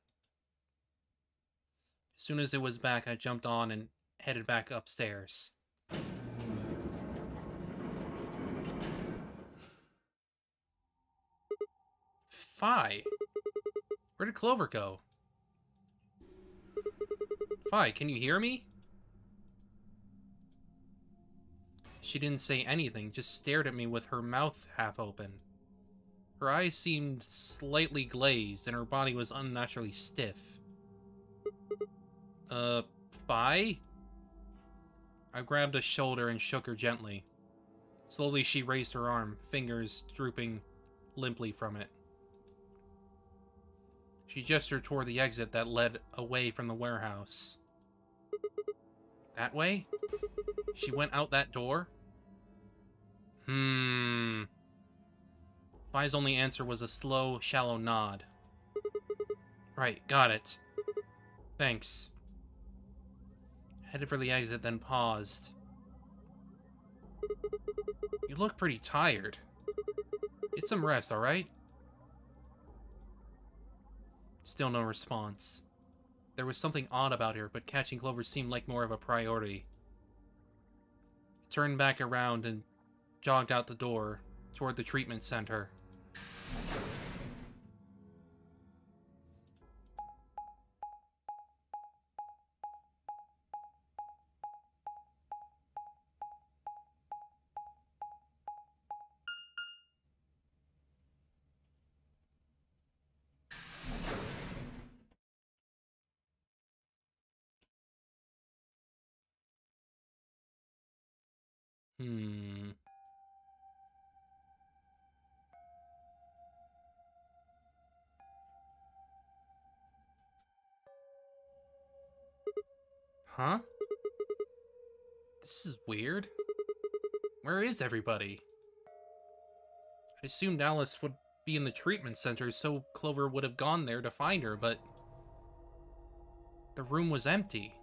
As soon as it was back, I jumped on and headed back upstairs. Fi! Where did Clover go? Fi, can you hear me? She didn't say anything, just stared at me with her mouth half open. Her eyes seemed slightly glazed, and her body was unnaturally stiff. Fi? I grabbed a shoulder and shook her gently. Slowly she raised her arm, fingers drooping limply from it. She gestured toward the exit that led away from the warehouse. That way? She went out that door? Fi's only answer was a slow, shallow nod. Right, got it. Thanks. Headed for the exit, then paused. You look pretty tired. Get some rest, alright? Still no response. There was something odd about her, but catching Clover seemed like more of a priority. Turned back around and jogged out the door toward the treatment center. Huh? This is weird. Where is everybody? I assumed Alice would be in the treatment center, so Clover would have gone there to find her, but the room was empty.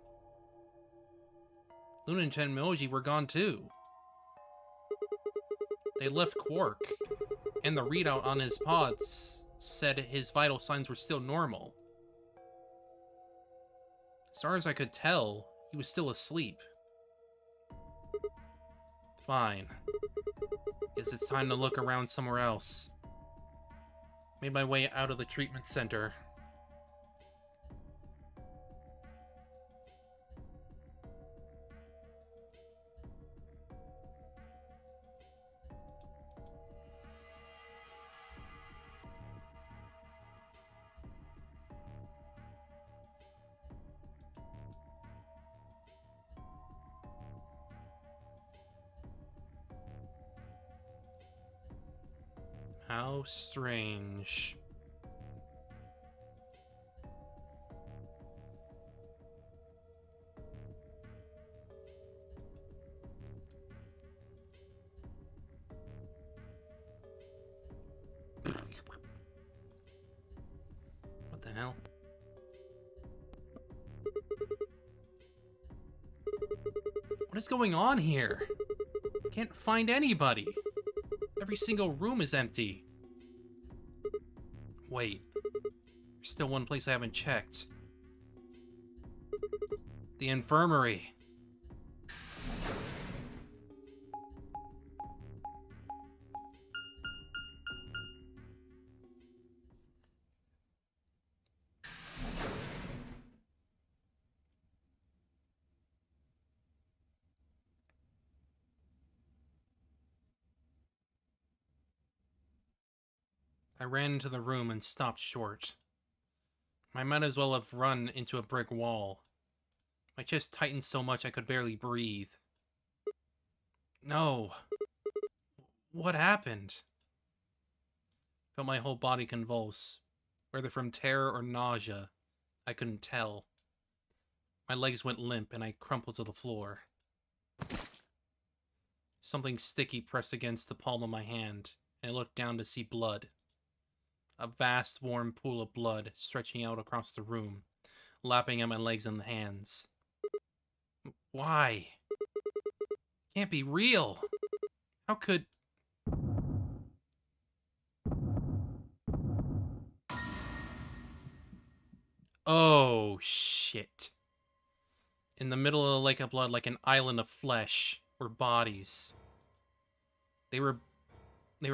Luna and Tenmyoji were gone too. They left Quark, and the readout on his pods said his vital signs were still normal. As far as I could tell, he was still asleep. Fine. Guess it's time to look around somewhere else. Made my way out of the treatment center. How strange. What the hell? What is going on here? Can't find anybody. Every single room is empty. Wait. There's still one place I haven't checked. The infirmary. I ran into the room and stopped short. I might as well have run into a brick wall. My chest tightened so much I could barely breathe. No. What happened? Felt my whole body convulse. Whether from terror or nausea, I couldn't tell. My legs went limp and I crumpled to the floor. Something sticky pressed against the palm of my hand, and I looked down to see blood. A vast, warm pool of blood stretching out across the room, lapping at my legs and hands. Why? Can't be real. How could... Oh, shit. In the middle of the lake of blood, like an island of flesh, were bodies. They were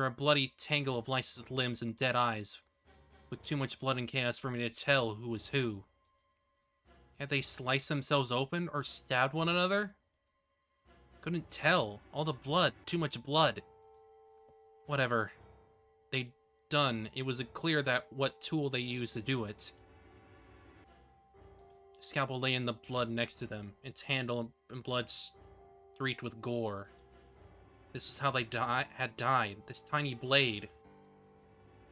a bloody tangle of licensed limbs and dead eyes, with too much blood and chaos for me to tell who was who. Had they sliced themselves open or stabbed one another? Couldn't tell. All the blood. Too much blood. Whatever they'd done, it was clear that what tool they used to do it. The scalpel lay in the blood next to them, its handle and blood streaked with gore. This is how they had died. This tiny blade.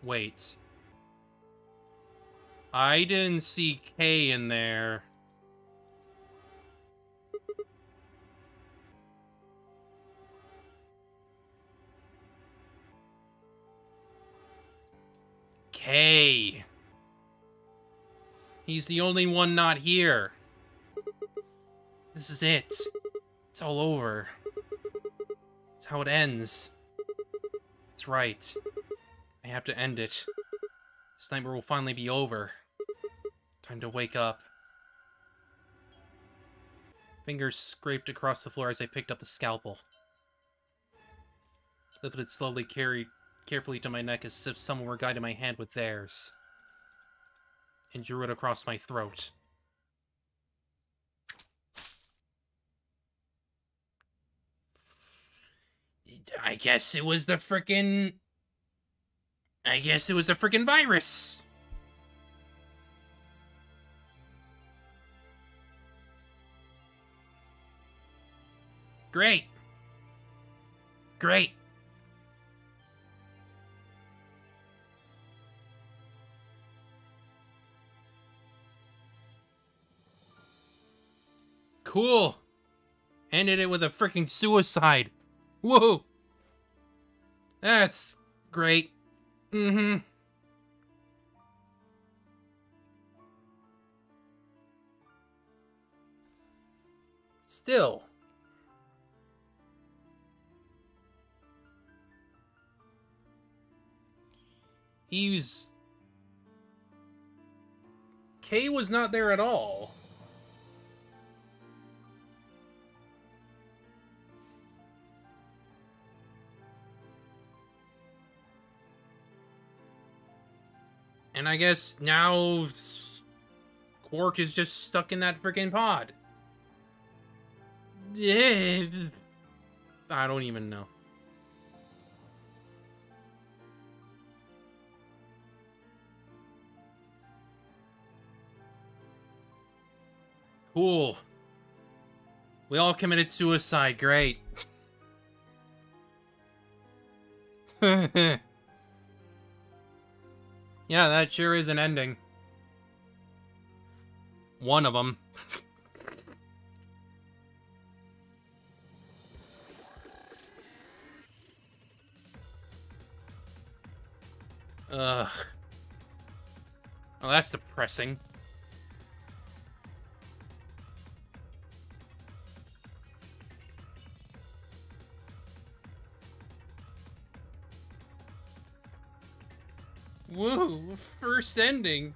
Wait. I didn't see K in there. K. He's the only one not here. This is it. It's all over. It's how it ends. It's right. I have to end it. This nightmare will finally be over. Time to wake up. Fingers scraped across the floor as I picked up the scalpel. Lifted it slowly, carefully to my neck as if someone were guiding my hand with theirs. And drew it across my throat. I guess it was the frickin' virus. Great. Great. Cool. Ended it with a freaking suicide. Whoa. That's great. Mm-hmm. Still. K was not there at all. And I guess now Quark is just stuck in that freaking pod. I don't even know. Cool. We all committed suicide. Great. Yeah, that sure is an ending. One of them. Ugh. Oh, that's depressing. Woo, first ending.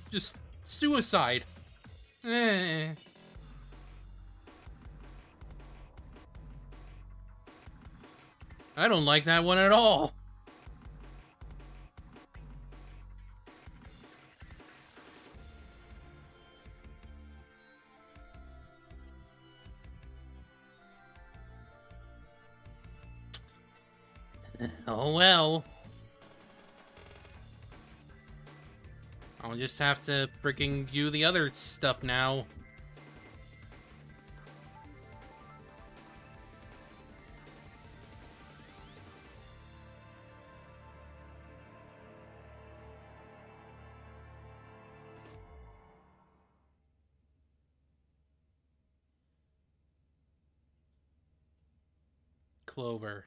Just suicide. Eh. I don't like that one at all. Oh well. I'll just have to freaking do the other stuff now. Clover.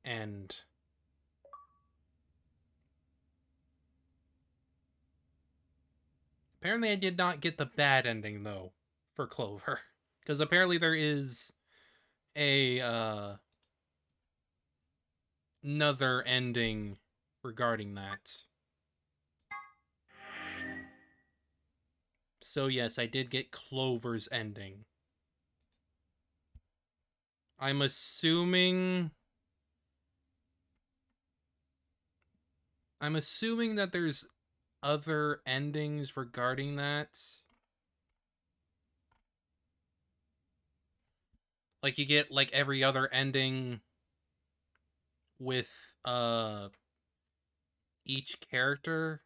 End. Apparently I did not get the bad ending, though, for Clover. Because apparently there is a, another ending regarding that. So yes, I did get Clover's ending. I'm assuming that there's other endings regarding that. Like, you get, like, every other ending with, each character.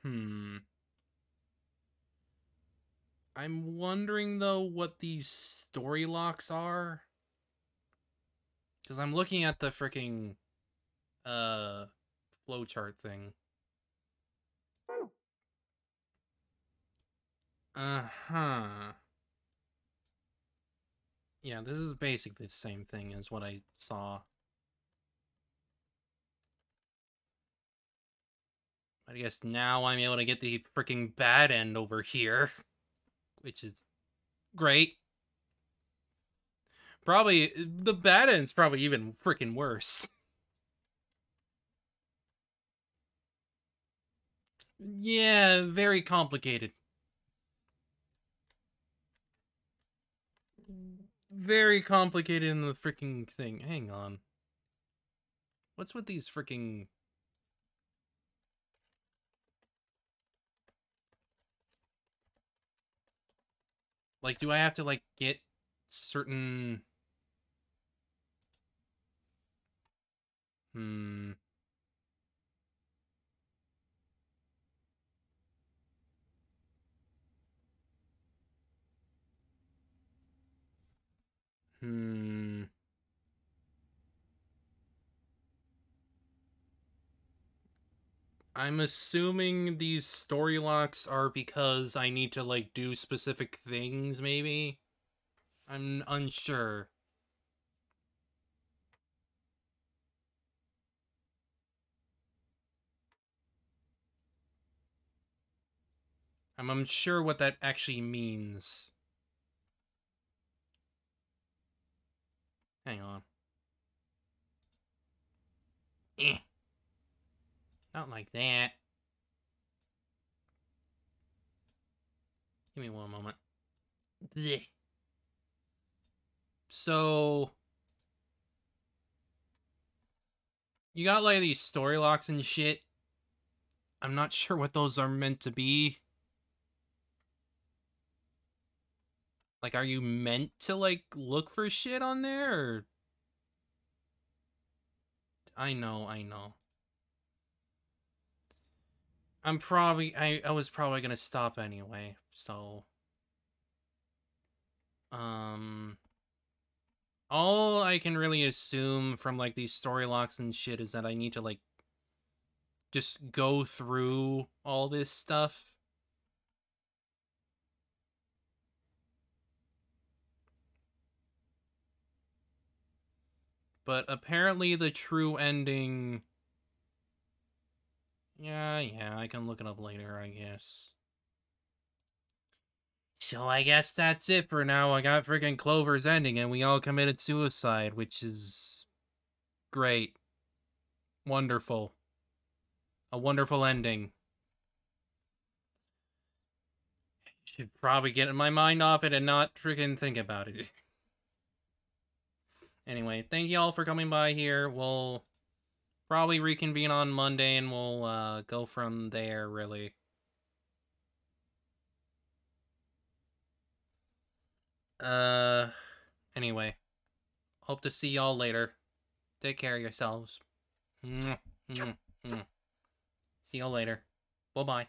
I'm wondering, though, what these story locks are. Because I'm looking at the freaking, flowchart thing. Uh-huh. Yeah, this is basically the same thing as what I saw. I guess now I'm able to get the freaking bad end over here. Which is great. Probably, the bad end's probably even freaking worse. Yeah, very complicated. Very complicated in the freaking thing. Hang on. What's with these freaking... Like, do I have to, like, get certain... I'm assuming these story locks are because I need to, like, do specific things, maybe? I'm unsure. I'm unsure what that actually means. Hang on. Not like that. Give me one moment. Blech. So... you got, like, these story locks and shit. I'm not sure what those are meant to be. Like, are you meant to, like, look for shit on there, or... I know. I was probably gonna stop anyway, so... All I can really assume from, like, these story locks and shit is that I need to, like, just go through all this stuff. But apparently the true ending... Yeah, I can look it up later, I guess. So I guess that's it for now. I got freaking Clover's ending, and we all committed suicide, which is... great. Wonderful. A wonderful ending. Should probably get my mind off it and not freaking think about it. Anyway, thank you all for coming by here. We'll probably reconvene on Monday, and we'll go from there, really. Anyway. Hope to see y'all later. Take care of yourselves. See y'all later. Bye-bye.